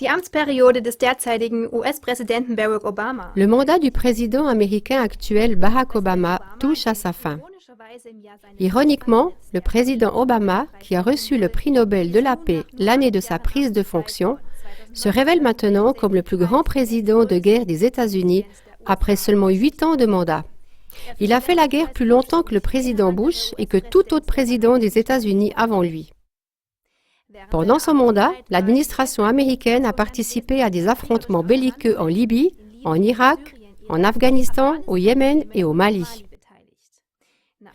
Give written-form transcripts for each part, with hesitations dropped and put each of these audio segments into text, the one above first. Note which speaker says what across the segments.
Speaker 1: Die Amtsperiode des derzeitigen US-Präsidenten Barack Obama.
Speaker 2: Le mandat du président américain actuel Barack Obama touche à sa fin. Ironiquement, le président Obama, qui a reçu le prix Nobel de la paix l'année de sa prise de fonction, se révèle maintenant comme le plus grand président de guerre des États-Unis après seulement 8 ans de mandat. Il a fait la guerre plus longtemps que le président Bush et que tout autre président des États-Unis avant lui. Pendant son mandat, l'administration américaine a participé à des affrontements belliqueux en Libye, en Irak, en Afghanistan, au Yémen et au Mali.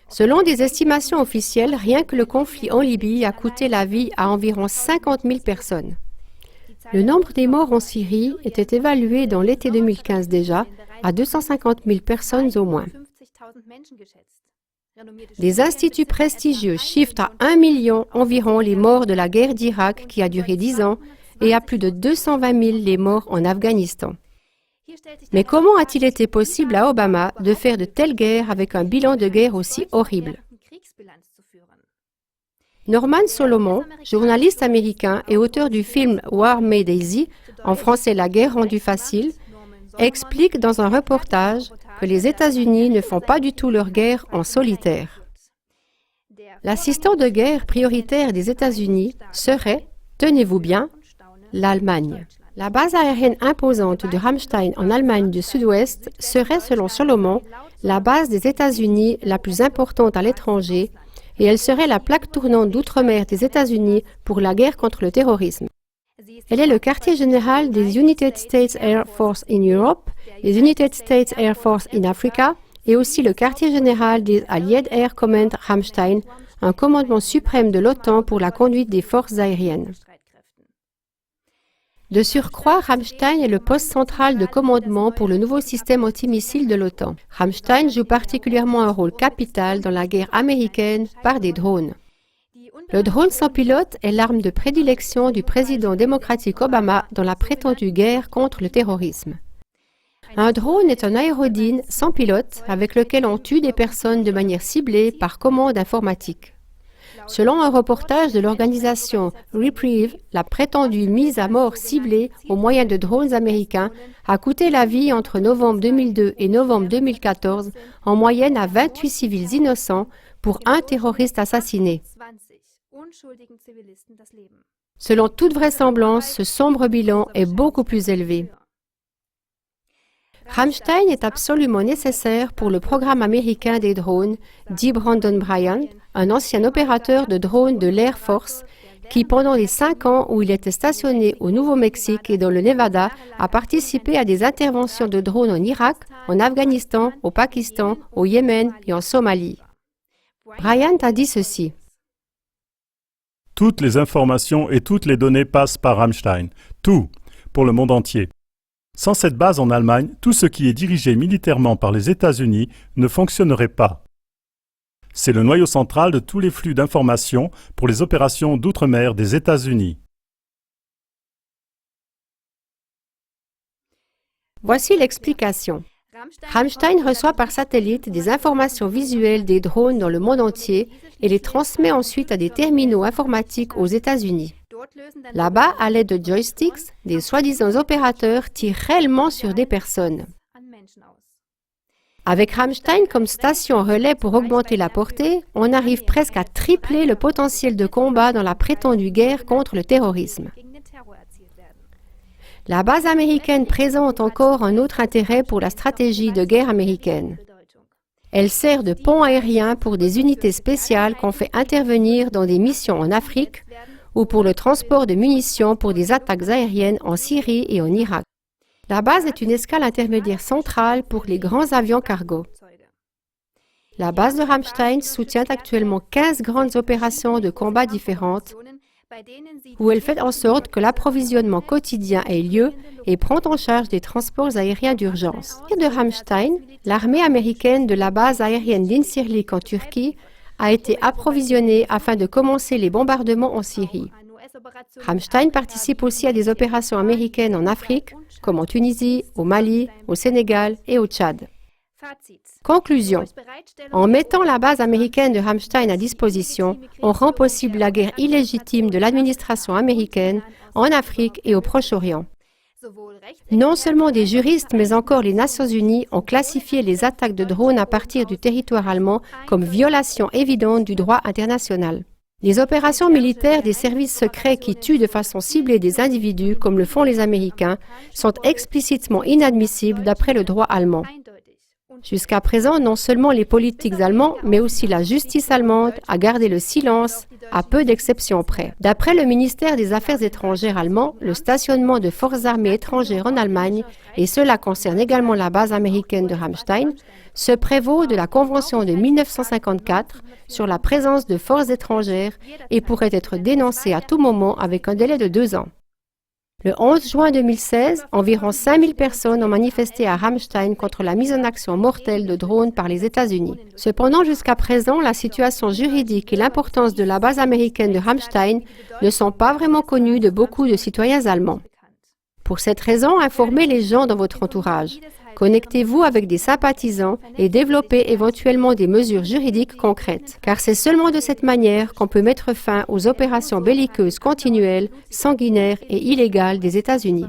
Speaker 2: Selon des estimations officielles, rien que le conflit en Libye a coûté la vie à environ 50 000 personnes. Le nombre des morts en Syrie était évalué dans l'été 2015 déjà à 250 000 personnes au moins. Des instituts prestigieux chiffrent à 1 million environ les morts de la guerre d'Irak qui a duré 10 ans et à plus de 220 000 les morts en Afghanistan. Mais comment a-t-il été possible à Obama de faire de telles guerres avec un bilan de guerre aussi horrible? Norman Solomon, journaliste américain et auteur du film War Made Easy, en français La guerre rendue facile, explique dans un reportage que les États-Unis ne font pas du tout leur guerre en solitaire. L'assistant de guerre prioritaire des États-Unis serait, tenez-vous bien, l'Allemagne. La base aérienne imposante de Ramstein en Allemagne du Sud-Ouest serait, selon Solomon, la base des États-Unis la plus importante à l'étranger et elle serait la plaque tournante d'outre-mer des États-Unis pour la guerre contre le terrorisme. Elle est le quartier général des United States Air Force in Europe, des United States Air Force in Africa et aussi le quartier général des Allied Air Command Ramstein, un commandement suprême de l'OTAN pour la conduite des forces aériennes. De surcroît, Ramstein est le poste central de commandement pour le nouveau système antimissile de l'OTAN. Ramstein joue particulièrement un rôle capital dans la guerre américaine par des drones. Le drone sans pilote est l'arme de prédilection du président démocratique Obama dans la prétendue guerre contre le terrorisme. Un drone est un aérodyne sans pilote avec lequel on tue des personnes de manière ciblée par commande informatique. Selon un reportage de l'organisation Reprieve, la prétendue mise à mort ciblée au moyen de drones américains a coûté la vie entre novembre 2002 et novembre 2014 en moyenne à 28 civils innocents pour un terroriste assassiné. Selon toute vraisemblance, ce sombre bilan est beaucoup plus élevé. Ramstein est absolument nécessaire pour le programme américain des drones, dit Brandon Bryant, un ancien opérateur de drones de l'Air Force, qui pendant les 5 ans où il était stationné au Nouveau-Mexique et dans le Nevada, a participé à des interventions de drones en Irak, en Afghanistan, au Pakistan, au Yémen et en Somalie. Bryant a dit ceci.
Speaker 3: Toutes les informations et toutes les données passent par Ramstein. Tout, pour le monde entier. Sans cette base en Allemagne, tout ce qui est dirigé militairement par les États-Unis ne fonctionnerait pas. C'est le noyau central de tous les flux d'informations pour les opérations d'outre-mer des États-Unis.
Speaker 2: Voici l'explication. Ramstein reçoit par satellite des informations visuelles des drones dans le monde entier et les transmet ensuite à des terminaux informatiques aux États-Unis. Là-bas, à l'aide de joysticks, des soi-disant opérateurs tirent réellement sur des personnes. Avec Ramstein comme station relais pour augmenter la portée, on arrive presque à tripler le potentiel de combat dans la prétendue guerre contre le terrorisme. La base américaine présente encore un autre intérêt pour la stratégie de guerre américaine. Elle sert de pont aérien pour des unités spéciales qu'on fait intervenir dans des missions en Afrique ou pour le transport de munitions pour des attaques aériennes en Syrie et en Irak. La base est une escale intermédiaire centrale pour les grands avions cargo. La base de Ramstein soutient actuellement 15 grandes opérations de combat différentes où elle fait en sorte que l'approvisionnement quotidien ait lieu et prend en charge des transports aériens d'urgence. De Ramstein, l'armée américaine de la base aérienne d'Incirlik en Turquie a été approvisionnée afin de commencer les bombardements en Syrie. Ramstein participe aussi à des opérations américaines en Afrique, comme en Tunisie, au Mali, au Sénégal et au Tchad. Conclusion. En mettant la base américaine de Ramstein à disposition, on rend possible la guerre illégitime de l'administration américaine en Afrique et au Proche-Orient. Non seulement des juristes, mais encore les Nations Unies ont classifié les attaques de drones à partir du territoire allemand comme violation évidente du droit international. Les opérations militaires des services secrets qui tuent de façon ciblée des individus, comme le font les Américains, sont explicitement inadmissibles d'après le droit allemand. Jusqu'à présent, non seulement les politiques allemands, mais aussi la justice allemande a gardé le silence, à peu d'exceptions près. D'après le ministère des Affaires étrangères allemand, le stationnement de forces armées étrangères en Allemagne, et cela concerne également la base américaine de Ramstein, se prévaut de la Convention de 1954 sur la présence de forces étrangères et pourrait être dénoncé à tout moment avec un délai de 2 ans. Le 11 juin 2016, environ 5000 personnes ont manifesté à Ramstein contre la mise en action mortelle de drones par les États-Unis. Cependant, jusqu'à présent, la situation juridique et l'importance de la base américaine de Ramstein ne sont pas vraiment connues de beaucoup de citoyens allemands. Pour cette raison, informez les gens dans votre entourage. Connectez-vous avec des sympathisants et développez éventuellement des mesures juridiques concrètes, car c'est seulement de cette manière qu'on peut mettre fin aux opérations belliqueuses continuelles, sanguinaires et illégales des États-Unis.